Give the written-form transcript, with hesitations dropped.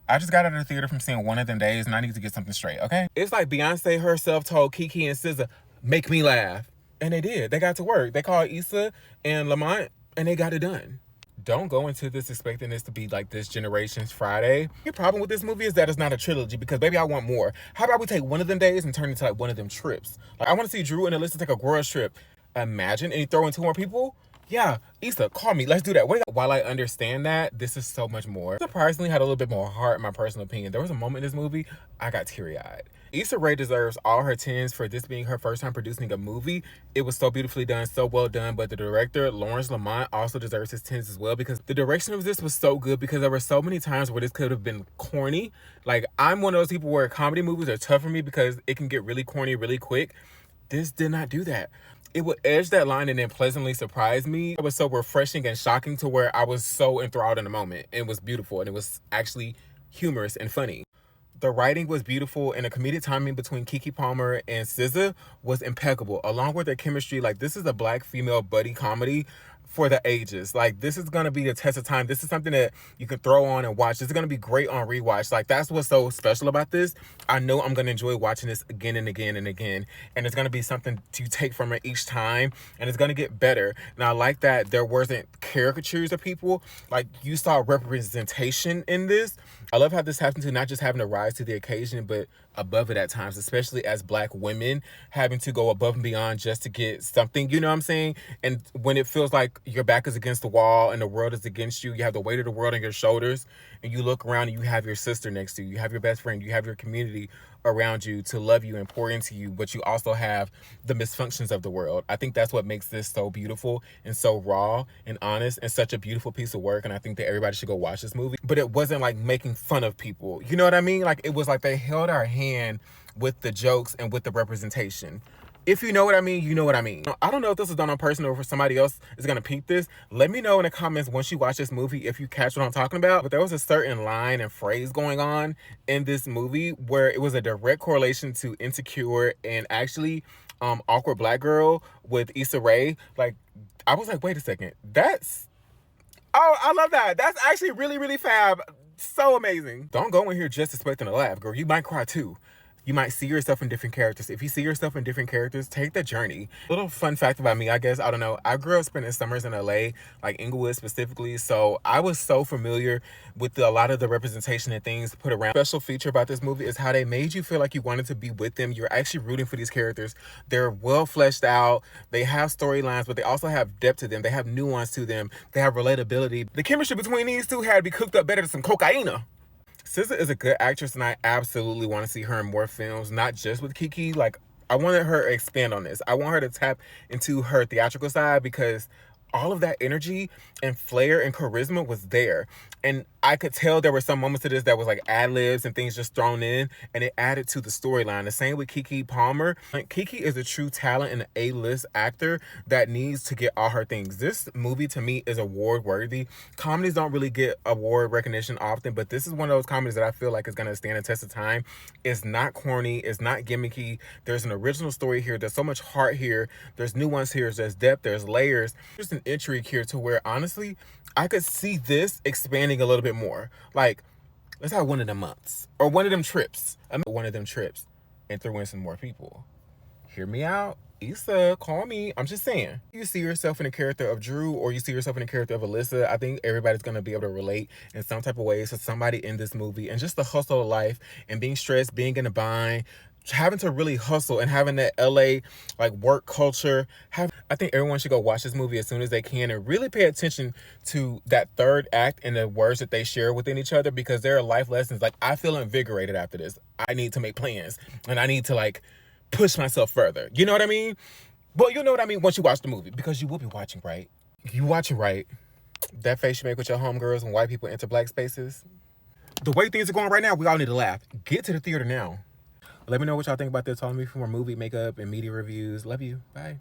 I just got out of the theater from seeing One of Them Days, and I need to get something straight, okay? It's like Beyonce herself told Keke and Sza, make me laugh. And they did. They got to work. They called Issa and Lamont, and they got it done. Don't go into this expecting this to be like this generation's Friday. Your problem with this movie is that it's not a trilogy, because baby, I want more. How about we take One of Them Days and turn it into like One of Them Trips? Like, I want to see Drew and Alyssa take a girls trip. Imagine, and you throw in 2 more people. Yeah, Issa, call me. Let's do that. While I understand that, this is so much more. Surprisingly, had a little bit more heart, in my personal opinion. There was a moment in this movie, I got teary-eyed. Issa Rae deserves all her tens for this being her first time producing a movie. It was so beautifully done, so well done, but the director, Lawrence Lamont, also deserves his tens as well, because the direction of this was so good, because there were so many times where this could have been corny. Like, I'm one of those people where comedy movies are tough for me because it can get really corny really quick. This did not do that. It would edge that line and then pleasantly surprise me. It was so refreshing and shocking to where I was so enthralled in the moment. It was beautiful, and it was actually humorous and funny. The writing was beautiful, and the comedic timing between Keke Palmer and SZA was impeccable, along with their chemistry. Like, this is a black female buddy comedy for the ages. Like, this is gonna be the test of time. This is something that you can throw on and watch. This is gonna be great on rewatch. Like, that's what's so special about this. I know I'm gonna enjoy watching this again and again and again, and it's gonna be something to take from it each time, and it's gonna get better. And I like that there wasn't caricatures of people. Like, you saw representation in this. I love how this happened to not just having to rise to the occasion, but above it at times, especially as black women, having to go above and beyond just to get something, you know what I'm saying? And when it feels like your back is against the wall and the world is against you, you have the weight of the world on your shoulders, and you look around and you have your sister next to you, you have your best friend, you have your community around you to love you and pour into you, but you also have the misfunctions of the world. I think that's what makes this so beautiful and so raw and honest and such a beautiful piece of work, and I think that everybody should go watch this movie. But it wasn't like making fun of people, you know what I mean? Like, it was like they held our hand with the jokes and with the representation. If you know what I mean, you know what I mean. I don't know if this is done on purpose or if somebody else is going to peep this. Let me know in the comments once you watch this movie if you catch what I'm talking about. But there was a certain line and phrase going on in this movie where it was a direct correlation to Insecure and actually Awkward Black Girl with Issa Rae. Like, I was like, wait a second. Oh, I love that. That's actually really, really fab. So amazing. Don't go in here just expecting to laugh, girl. You might cry too. You might see yourself in different characters. If you see yourself in different characters, take the journey. Little fun fact about me, I guess, I don't know. I grew up spending summers in LA, like Inglewood specifically. So I was so familiar with a lot of the representation and things put around. Special feature about this movie is how they made you feel like you wanted to be with them. You're actually rooting for these characters. They're well fleshed out. They have storylines, but they also have depth to them. They have nuance to them. They have relatability. The chemistry between these two had to be cooked up better than some cocaine. SZA is a good actress, and I absolutely want to see her in more films, not just with Keke. Like, I wanted her to expand on this. I want her to tap into her theatrical side, because all of that energy and flair and charisma was there. And I could tell there were some moments to this that was like ad-libs and things just thrown in, and it added to the storyline. The same with Keke Palmer. Like, Keke is a true talent and an A-list actor that needs to get all her things. This movie, to me, is award-worthy. Comedies don't really get award recognition often, but this is one of those comedies that I feel like is going to stand the test of time. It's not corny. It's not gimmicky. There's an original story here. There's so much heart here. There's nuance here. There's depth. There's layers. There's an intrigue here to where, honestly, I could see this expanding a little bit more. Like, let's have one of them months or one of them trips. One of them trips and throw in some more people. Hear me out. Issa, call me. I'm just saying. You see yourself in the character of Drew, or you see yourself in the character of Alyssa, I think everybody's going to be able to relate in some type of ways to somebody in this movie. And just the hustle of life and being stressed, being in a bind, having to really hustle and having that LA like work culture. I think everyone should go watch this movie as soon as they can and really pay attention to that third act and the words that they share within each other, because there are life lessons. Like, I feel invigorated after this. I need to make plans, and I need to like push myself further. You know what I mean? Well, you'll know what I mean once you watch the movie, because you will be watching, right? You watch it right. That face you make with your homegirls when white people enter black spaces. The way things are going right now, we all need to laugh. Get to the theater now. Let me know what y'all think about this. Follow me for more movie, makeup, and media reviews. Love you. Bye.